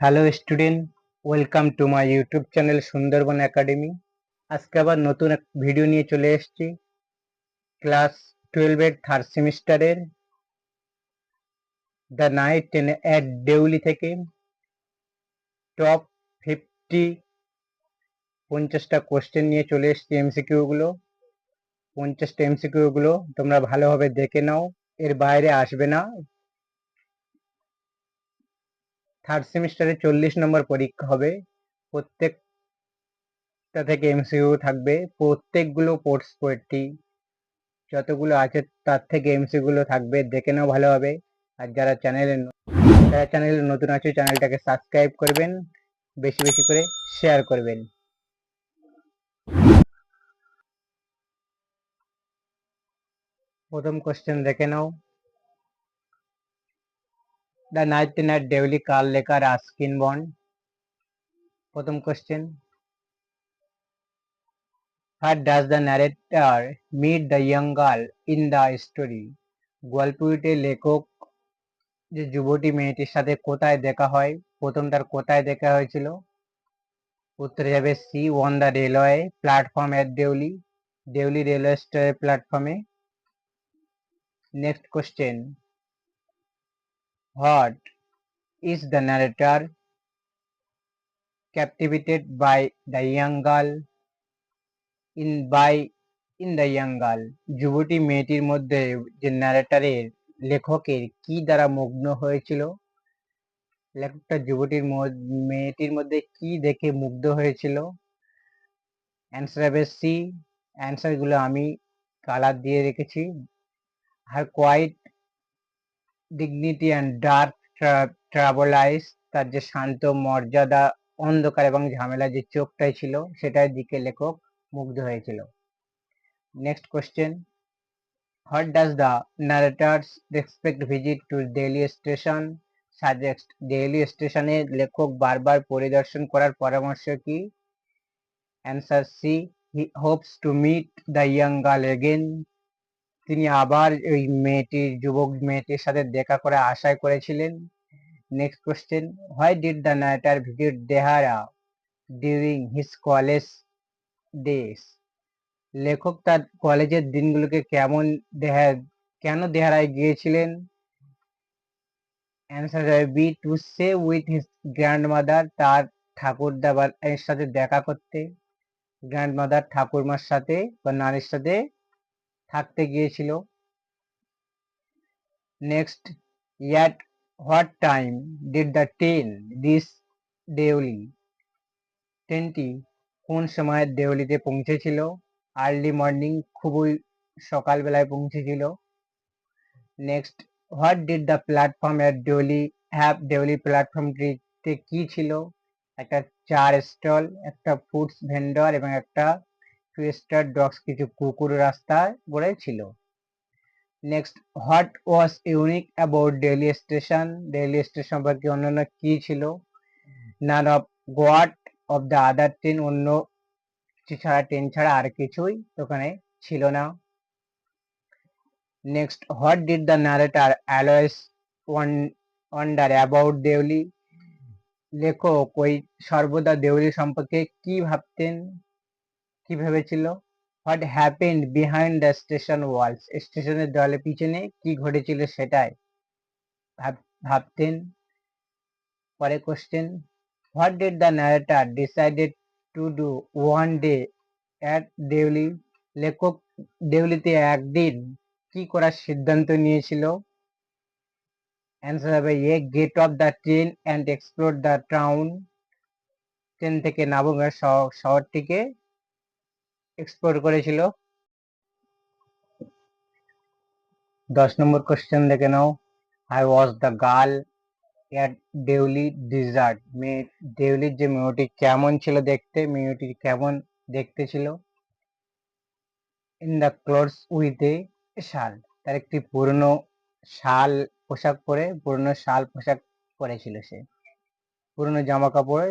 Hello student, welcome to my YouTube channel Sundarban academy. আজকে আবার নতুন এক ভিডিও নিয়ে চলে এসেছি। ক্লাস 12 এর থার্ড সেমিস্টারের দ্য নাইট অ্যাট দেউলি থেকে টপ 50টা কোশ্চেন নিয়ে চলে এসেছি। এমসিকিউ গুলো 50টা এমসিকিউ গুলো তোমরা ভালোভাবে দেখে নাও, এর বাইরে আসবে না। থার্ড সেমিস্টারে 40 নম্বর পরীক্ষা হবে, প্রত্যেকটা থেকে এমসিকিউ থাকবে, প্রত্যেকগুলো কোর্স পোয়েট্রি যতগুলো আছে তার থেকে এমসি গুলো থাকবে, দেখে নাও ভালোভাবে। আর যারা চ্যানেলে নতুন আছে চ্যানেলটাকে সাবস্ক্রাইব করবেন, বেশি বেশি করে শেয়ার করবেন। প্রথম কোশ্চেন দেখে নাও। দ্য নাইট ডেইলি কার লেখা রাস্কিন বন্ড। প্রথম question, what does the narrator meet the young girl in the story. গল্পটিতে লেখক যে যুবতী মেয়েটির সাথে কোথায় দেখা হয়, প্রথম তার কোথায় দেখা হয়েছিল? উত্তরে যাবে c, on the railway platform at Deoli, Deoli railway station প্ল্যাটফর্মে। Next question, what is the narrator captivated by the young girl in the young girl. যুবতী মেয়েটির মধ্যে যে ন্যারেটরের লেখকের কি দ্বারা মগ্ন হয়েছিল? লেখকটা মেয়েটির মধ্যে কি দেখে মুগ্ধ হয়েছিল? অ্যান্সার হবে সি। অ্যান্সার গুলো আমি কালার দিয়ে রেখেছি। Her quiet dignity and dark travel eyes, তার যে শান্ত মর্যাদা, অন্ধকার এবং ঝামেলা যে চোখটাই ছিল সেটার দিকে লেখক মুগ্ধ হয়েছিল। Next question, what does the narrator's respect visit to Delhi station suggest. Delhi স্টেশনে লেখক বারবার পরিদর্শন করার পরামর্শ কি? Answer C, he hopes to meet the young girl again, তিনি আবার ওই যুবক মেয়েটির সাথে দেখা করে আশায় করেছিলেন। Next question, why did the narrator visit Dehra during his college days. লেখক তার কলেজের দিনগুলোকে কেন দেহারায় গিয়েছিলেন? Answer B, to stay with his grandmother, তার ঠাকুরদা এর সাথে দেখা করতে, গ্র্যান্ডমাদার ঠাকুরমার সাথে বা নারীর সাথে থাকতে গিয়েছিল। Next, at what time did the train reach Deoli. ট্রেনটি কোন সময় দেউলিতে পৌঁছেছিল? আর্লি মর্নিং, খুবই সকালবেলায় পৌঁছেছিল। Next, what did the platform at Deoli have, Deoli প্ল্যাটফর্মটিতে কি ছিল? একটা চার স্টল, একটা ফুডস ভেন্ডর এবং একটা টুইস্টার ডগস, কিছু কুকুর রাস্তায় পড়ে ছিল। Next, what was unique about Delhi station, Delhi station সম্পর্কে অন্যান্য কি ছিল? None of what of the other train, অন্য ট্রেন ছাড়া আর কিছুই ওখানে ছিল না। Next, what did the narrator always wonder about Deoli. লেখক ওই সর্বদা দেউলি সম্পর্কে কি ভাবতেন, কি ভেবেছিল? What happened behind the station walls, স্টেশনের দেওয়ালের পিছনে কি ঘটেছিল সেটাই ভাবতেন। পরে question, what did the narrator decided to do one day at Deoli. লেখক দেউলিতে একদিন কি করার সিদ্ধান্ত নিয়েছিল? অ্যান্সার হবে a, get off the train and explore the town, train থেকে নামবে, শহরটিকে এক্সপ্লোর করেছিল। 10 নম্বর কোশ্চেন দেখে নাও। I was the girl at Deoli desert, দেউলির যে মেয়েটি কেমন ছিল দেখতে, মেয়েটি কেমন দেখতে ছিল? In the clothes with a shawl, তার একটি পুরনো শাল পোশাক পরেছিল, সে পুরনো জামা কাপড়ে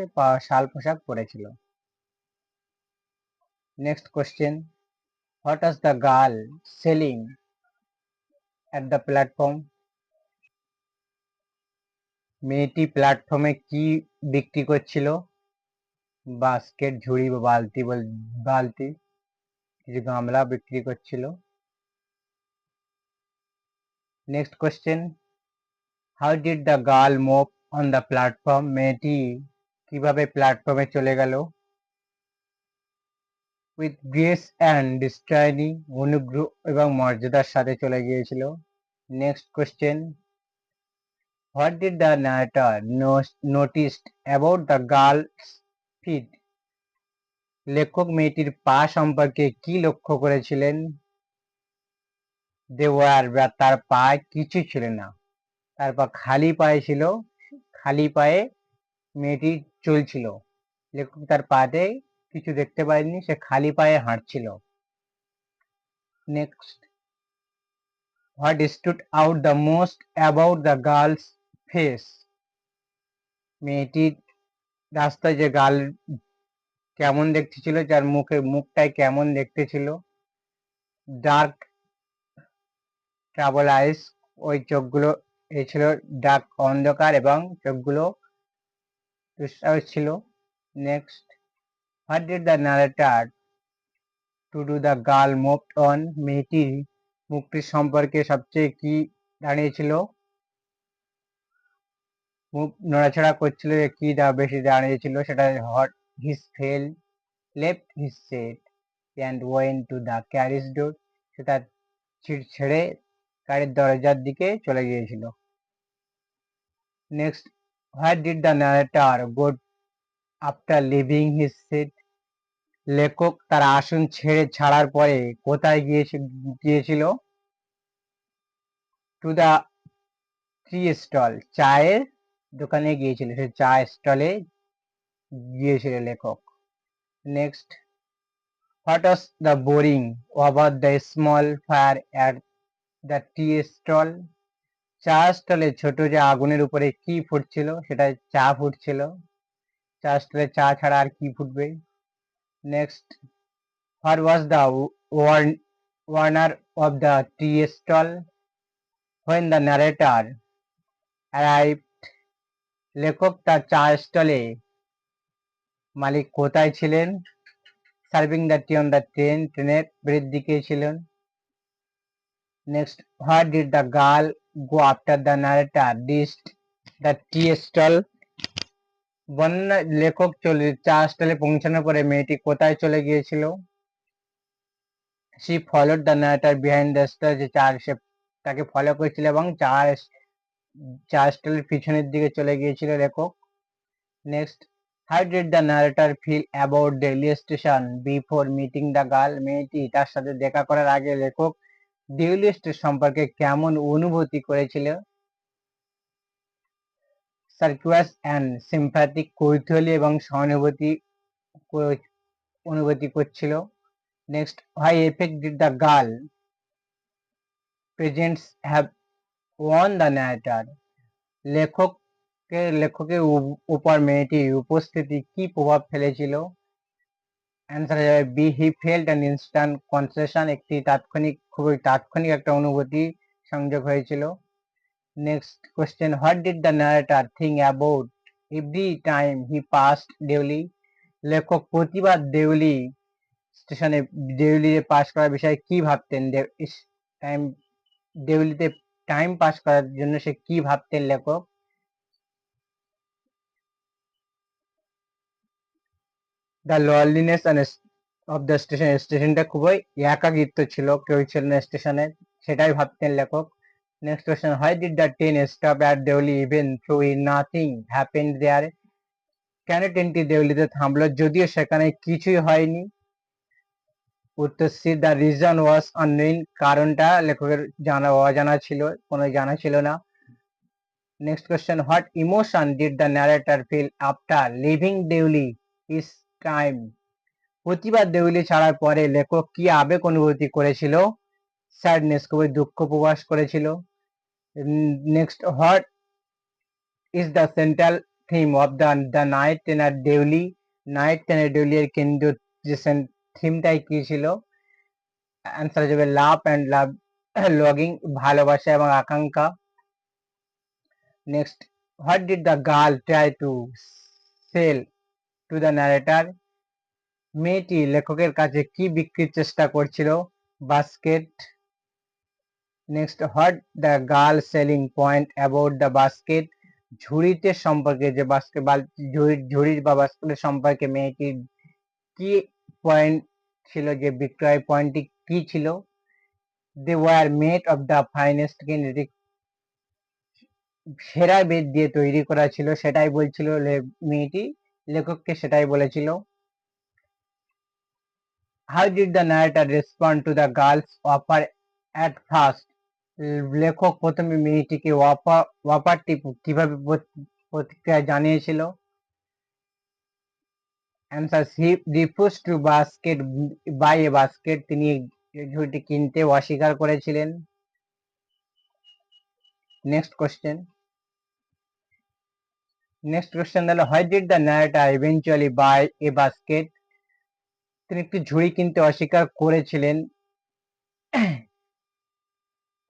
শাল পোশাক পরেছিল। Next question, what was the girl selling at the platform. মেয়েটি প্ল্যাটফর্মে কি বিক্রি করছিল? বাস্কেট, ঝুড়ি বা বালতি, কিছু গামলা বিক্রি করছিল। Next question, how did the girl move on the platform? মেয়েটি কিভাবে প্ল্যাটফর্মে চলে গেল? উইথ গ্রেস অ্যান্ড ডিস্টাইনি, অনুগ্রহ এবং মর্যাদার সাথে চলে গিয়েছিল। Next question, what did the narrator noticed about the girl's feet? লেখক মেয়েটির পা সম্পর্কে কি লক্ষ্য করেছিলেন? দে ওয়ার, তার পায়ে কিছু ছিল না, তার পা খালি পায়ে ছিল, খালি পায়ে মেয়েটি চলছিল। লেখক তার পাতে কিছু দেখতে পায়নি, সে খালি পায়ে হাঁটছিল। Next, what stood out the most about the girl's face? মেয়েটির রাস্তায় যে গার্ল কেমন দেখতে ছিল, যার মুখটাই কেমন দেখতে ছিল? ডার্ক ট্রাবল আইস, ওই চোখগুলো ছিল ডার্ক, অন্ধকার, এবং চোখগুলো ছিল। Next, what did the narrator to do the girl moved on? মেয়েটির মুখটির সম্পর্কে সবচেয়ে কি দাঁড়িয়েছিল? মুখ নড়াচড়া করছিল, কি বেশি দাঁড়িয়েছিল? সেটা hot his fell left his seat and went to the carriage door, সেটা ছেড়ে গাড়ির দরজার দিকে চলে গিয়েছিল। Next, what did the narrator go after leaving his seat? লেখক তার আসন ছাড়ার পরে কোথায় গিয়েছিল? টু দ্য টি স্টল, চায়ের দোকানে গিয়েছিল, সে চা স্টলে গিয়েছিল লেখক। Next, what was the boiling over the small fire at the tea stall? চা স্টলে ছোট যে আগুনের উপরে কি ফুটছিল? সেটা চা ফুটছিল। চা স্টলে চা ছাড়া আর কি ফুটবে? Next, what was the owner of the tea stall when the narrator arrived? লেখক তার চা স্টলে মালিক কোথায় ছিলেন? Serving the tea on the train, ট্রেনের দিকে ছিলেন। Next, what did the girl go after the narrator reached the tea stall? বর্ণনা, লেখক চা স্টলে পৌঁছানোর পরে মেয়েটি কোথায় চলে গিয়েছিল? she followed the narrator behind the stall, যে সে তাকে ফলো করেছিল এবং চা স্টলের পিছনের দিকে চলে গিয়েছিল লেখক। Next, how did the narrator feel about Deoli station before meeting the girl? মেয়েটি তার সাথে দেখা করার আগে লেখক দেউলি স্টেশন সম্পর্কে কেমন অনুভূতি করেছিল? সার্কুয়াস অ্যান্ড সিম্প্যাথিক, কৌতূহলী এবং সহানুভূতি অনুভূতি করছিল। Next, why effect did the girl presents have on the narrator? লেখকের উপর মেয়েটির উপস্থিতি কি প্রভাব ফেলেছিল? অ্যান্সার হয়ে যাবে b, he felt an instant connection, একটি খুবই তাৎক্ষণিক একটা অনুভূতি সংযোগ হয়েছিল। Next question, what did the narrator think about every time he passed Deoli? লেখক প্রতিবার দেউলিতে পাস করার বিষয়ে কি ভাবতেন? দেউলিতে টাইম পাস করার জন্য সে কি ভাবতেন লেখক? The loneliness of the station, স্টেশনটা খুবই একাকিত্ব ছিল, কেউ ছিল না স্টেশনে, সেটাই ভাবতেন লেখক। Next question, why did the train stop at Deoli even though nothing happened there? কেন ট্রেনটি দেউলিতে থামলো যদিও সেখানে কিছুই হয়নি? উত্তর c, the reason was unknown, কারণটা লেখকের অজানা ছিল, কোনো জানা ছিল না। Next question, what emotion did the narrator feel after leaving Deoli this time? প্রতিবার দেউলি ছাড়ার পরে লেখক কি আবেগ অনুভূতি করেছিল? স্যাডনেস, খুবই দুঃখ প্রকাশ করেছিল। Next, what is the central theme of the night train at Deoli? Night ট্রেনের দেউলি এর কেন্দ্রীয় যে থিমটাই কি ছিল? অ্যান্সার যাবে লাভ অ্যান্ড লঙ্গিং, ভালোবাসা এবং আকাঙ্ক্ষা। Next, What did the girl try to sell to the narrator? মেয়েটি লেখকের কাছে কি বিক্রির চেষ্টা করছিল? Basket. Next, what the girl selling point about the basket? ঝুড়িতে সম্পর্কে, যে বাস্কেট ঝুড়ির বা বাস্কেটের সম্পর্কে মেয়েটির কি পয়েন্ট ছিল, যে বিক্রয় পয়েন্টটি কি ছিল? They were made of the finest grain, সেরা বেত দিয়ে তৈরি করা ছিল, সেটাই বলছিল মেয়েটি, লেখককে সেটাই বলেছিল। How did the narrator respond to the girl's offer at first? লেখক প্রথমে মেয়েটিকে অফারটি কিভাবে প্রতিক্রিয়া জানিয়েছিল? Answer, he refuse to buy a basket, তিনি ঝুড়িটি কিনতে অস্বীকার করেছিলেন। নেক্সট কোশ্চেন হলো, why did the narrator eventually buy a basket? তিনি একটি ঝুড়ি কিনতে অস্বীকার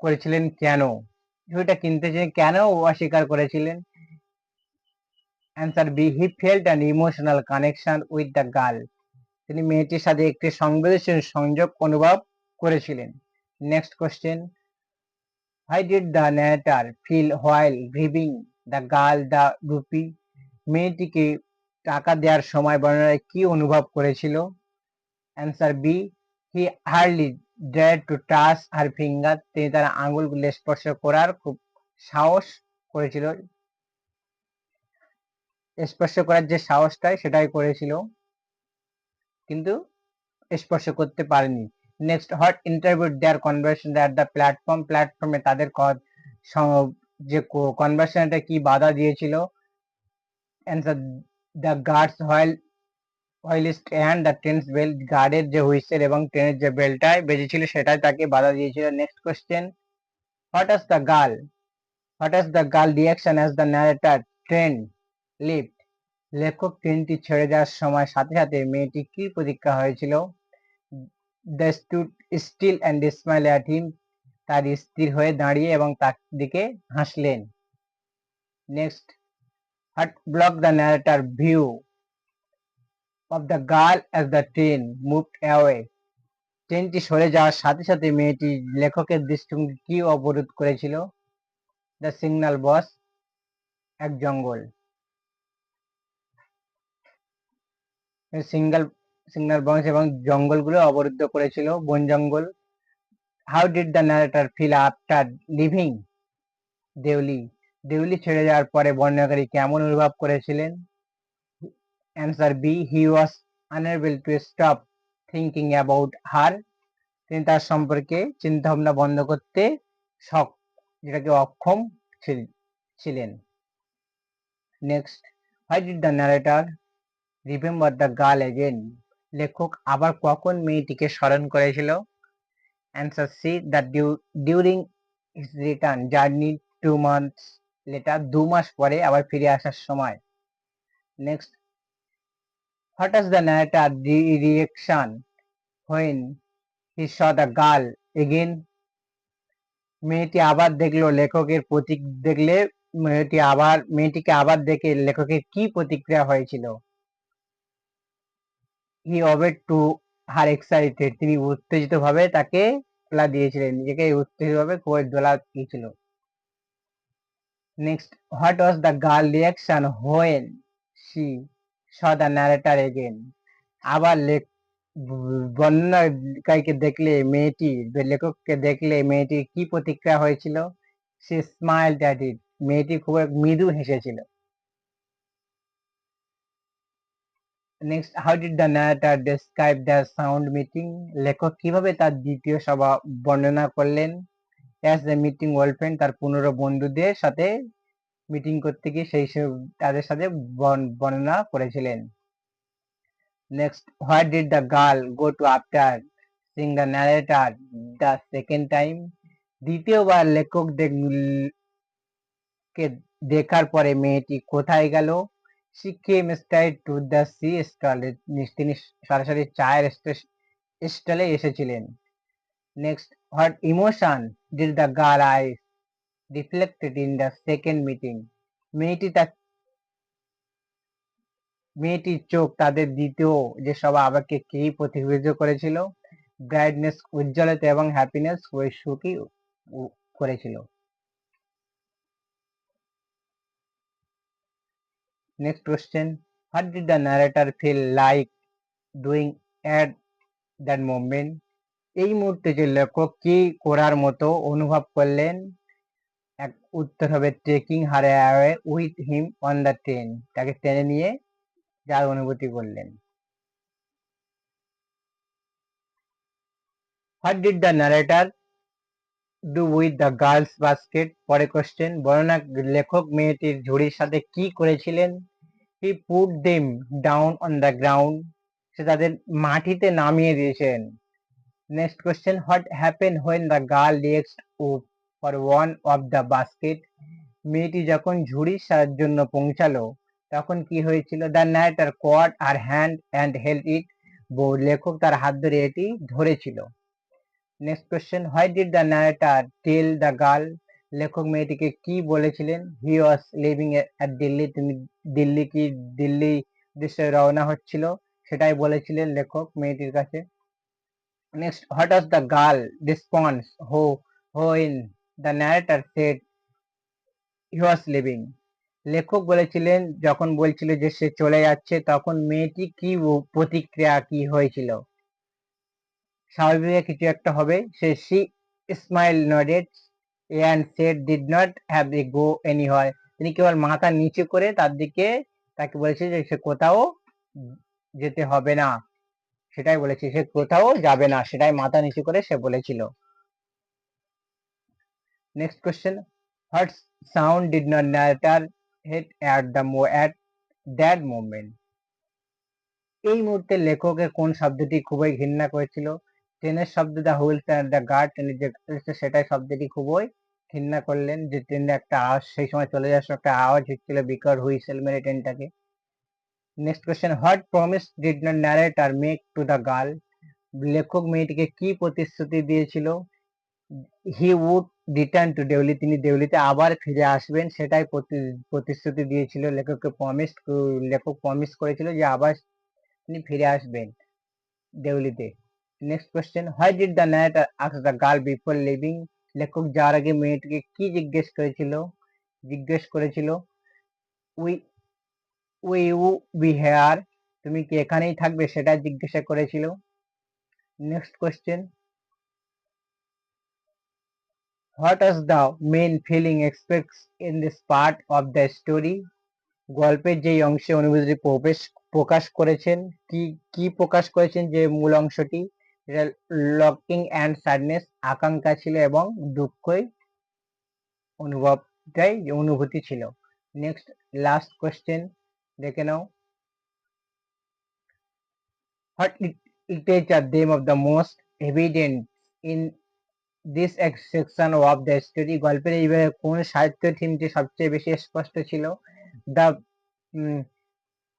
করেছিলেন কেন? ঝুড়িটা কিনতে কেন অস্বীকার করেছিলেন? Answer b, he felt an emotional connection with the girl, তিনি মেয়েটির সাথে একটি সংবেদনশীল সংযোগ অনুভব করেছিলেন। Next question, why did the narrator feel while giving the girl the rupee? মেয়েটিকে টাকা দেওয়ার সময় বর্ণনায় কি অনুভব করেছিল? Answer b, he hardly dare to touch her finger, তিনি তার আঙুলগুলো স্পর্শ করার খুব সাহস করেছিল, স্পর্শ করার যে সাহসটাই সেটাই করেছিল, কিন্তু স্পর্শ করতে পারেনি। Next, what interviewed their conversation at the প্ল্যাটফর্মে তাদের যে কনভারসেশনটা কি বাধা দিয়েছিল? অ্যান্সার, দ্য গার্ডস হোয়াইলিস্ট অ্যান্ড দ্য ট্রেনস বেল, গার্ডের যে হুইসেল এবং ট্রেনের যে বেলটাই বেজেছিল সেটাই তাকে বাধা দিয়েছিল। Next question, what was the girl reaction as the narrator train left? লেখক ট্রেনটি ছেড়ে যাওয়ার সময় সাথে সাথে মেয়েটি কি প্রতিক্রিয়া হয়েছিল? The stood still and smile at him, তার স্থির হয়ে দাঁড়িয়ে এবং তার দিকে হাসলেন। Next, what block the narrator view of the girl as the train moved away? ট্রেনটি সরে যাওয়ার সাথে সাথে মেয়েটি লেখকের দৃষ্টিভঙ্গি কি অবরোধ করেছিল? দ্য সিগন্যাল বক্স, এক জঙ্গল। সিগন্যাল বক্স এবং জঙ্গলগুলো অবরুদ্ধ করেছিল, বন জঙ্গল। How did the narrator feel after leaving Deoli? Deoli ছেড়ে যাওয়ার পরে বর্ণনাকারী কেমন অনুভব করেছিলেন? Answer b, he was unable to stop thinking about her, তিনি তার সম্পর্কে চিন্তা ভাবনা বন্ধ করতে যেটাকে অক্ষম ছিলেন। Next, why did the narrator remember the girl again? লেখক আবার কখন মেয়েটিকে স্মরণ করেছিল? Answer c, the during his return journey 2 months later, 2 মাস পরে আবার ফিরে আসার সময়। Next, what is the narrator reaction when he saw the girl again? মেয়েটি আবার দেখলো লেখকের দেখলে মেয়েটিকে আবার দেখে লেখকের কি প্রতিক্রিয়া হয়েছিল? হি ওবেড টু হার এক্সাইটেড, তিনি উত্তেজিত ভাবে তাকে দোলা দিয়েছিলেন, নিজেকে উত্তেজিত ভাবে দোলা দিয়েছিল। Next, what was the girl reaction when she saw the narrator again? আবার বর্ণনাকারীকে দেখলে লেখককে দেখলে মেয়েটির কি প্রতিক্রিয়া হয়েছিল? সে স্মাইলড অ্যাট ইট, মেয়েটি খুব মৃদু হেসেছিল। Next, how did the narrator describe the sound meeting? লেখক কিভাবে তার দ্বিতীয় সভা বর্ণনা করলেন? As the meeting old friend, তার পুনর বন্ধুদের সাথে মিটিং করতে গিয়ে তাদের সাথে বর্ণনা করেছিলেন। Next, what did the girl go to after seeing the narrator the second time? দ্বিতীয়বার লেখক কে দেখার পরে মেয়েটি কোথায় গেল? She came straight to the tea stall, তিনি সরাসরি চায়ের স্টলে এসেছিলেন। Next, what emotion did the girl eyes reflected in the second meeting? মেয়েটির চোখ তাদের দ্বিতীয় যে সব আবেগকে কি প্রতিফলিত করেছিল? ব্রাইটনেস উজ্জ্বলতা এবং হ্যাপিনেস সুখী করেছিল। Next question, what did the narrator feel like doing at that moment? এই মুহূর্তে যে লেখক কি করার মতো অনুভব করলেন? এক উত্তর হবে taking her away with him on the train, তাকে ট্রেনে নিয়ে যার অনুভূতি করলেন। What did the narrator do with the girl's basket? পরে কোশ্চেন, বর্ণনা লেখক মেয়েটির ঝুড়ির সাথে কি করেছিলেন? He put them down on the ground, সে তাদের মাটিতে নামিয়ে দিয়েছেন। Next question, what happen when the girl react for one of the basket? মেয়েটি যখন ঝুড়ির জন্য পৌঁছালো তখন কি হয়েছিল? The narrator caught her hand and held it, লেখক তার হাত ধরে এটি ধরেছিল। Next question, why did the narrator tell the girl? লেখক মেয়েটিকে কি বলেছিলেন? হি ওয়াজ লিভিং এট দিল্লি, তুমি দিল্লি দেশে রওনা হচ্ছিল, সেটাই বলেছিলেন লেখক মেয়েটির কাছে। Next, what was the girl response when the narrator said he was living? লেখক বলেছিলেন যখন বলছিল যে সে চলে যাচ্ছে, তখন মেয়েটি কি প্রতিক্রিয়া কি হয়েছিল? স্বাভাবিক কিছু একটা হবে। she smiled, nodded and said did not have to go anywhere, তিনি কেবল মাথা নিচু করে তাকে বলেছে যে সে কোথাও যেতে হবে না, সেটাই বলেছে, সে কোথাও যাবে না, সেটাই মাথা নিচু করে সে বলেছিল। Next question, what sound did not narrator hit at that moment? এই মুহূর্তে লেখকের কোন শব্দটি খুবই ঘৃণা করেছিল? ট্রেনের শব্দ, the wheels and the guard, ট্রেনের যে সেটাই শব্দটি খুবই ঘৃণা করলেন, যে ট্রেনের একটা আওয়াজ সেই সময় চলে যাওয়ার সময় একটা আওয়াজ হচ্ছিল, বিকট হুইসেল মেরে ট্রেনটাকে। Next question, what promise did not narrator make to the girl? লেখক মেয়েটিকে কি প্রতিশ্রুতি দিয়েছিল? He would return to Deoli, তিনি দেউলিতে আবার ফিরে আসবেন, সেটাই প্রতিশ্রুতি দিয়েছিল। লেখক প্রমিস করেছিল যে আবার তিনি ফিরে আসবেন দেউলিতে। Next question, why did the narrator ask the girl before leaving? লেখক যাওয়ার আগে মেয়েটিকে কি জিজ্ঞেস করেছিল? উই ইউ বি হেয়ার, তুমি কি এখানেই থাকবে, সেটা জিজ্ঞাসা করেছিল। Next question, what was the main feeling express in this part of the story? গল্পের যেই অংশে অনুভূতি প্রকাশ করেছেন, কি প্রকাশ করেছেন যে মূল অংশটি? লকিং অ্যান্ড স্যাডনেস, আকাঙ্ক্ষা ছিল এবং দুঃখই অনুভূতি ছিল। নেক্সট লাস্ট কোশ্চেন দেখে নাও, what literature theme of the most evident in this section of the story? গল্পের এইভাবে কোন সাহিত্য থিমটি সবচেয়ে বেশি স্পষ্ট ছিল? The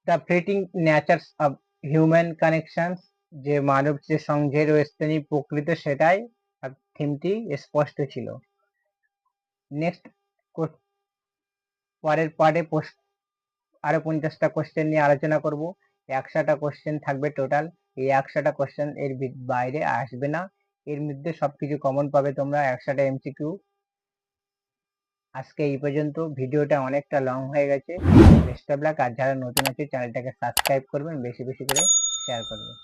the fleeting nature's of human connections, যে মানব যে সংঘের ও স্থানীয় প্রকৃত, সেটাই থিমটি স্পষ্ট ছিল। নেক্সট পরের পার্টে আরো 50টা কোশ্চেন নিয়ে আলোচনা করব। 100টা কোশ্চেন থাকবে টোটাল। এই 100টা কোশ্চেন এর বাইরে আসবে না, এর মধ্যে সবকিছু কমন পাবে তোমরা, 100টা এমসিকিউ। আজকে এই পর্যন্ত, ভিডিওটা অনেকটা লং হয়ে গেছে। Best of luck. আর যারা নতুন আছে চ্যানেলটাকে সাবস্ক্রাইব করবেন, বেশি বেশি করে শেয়ার করবেন।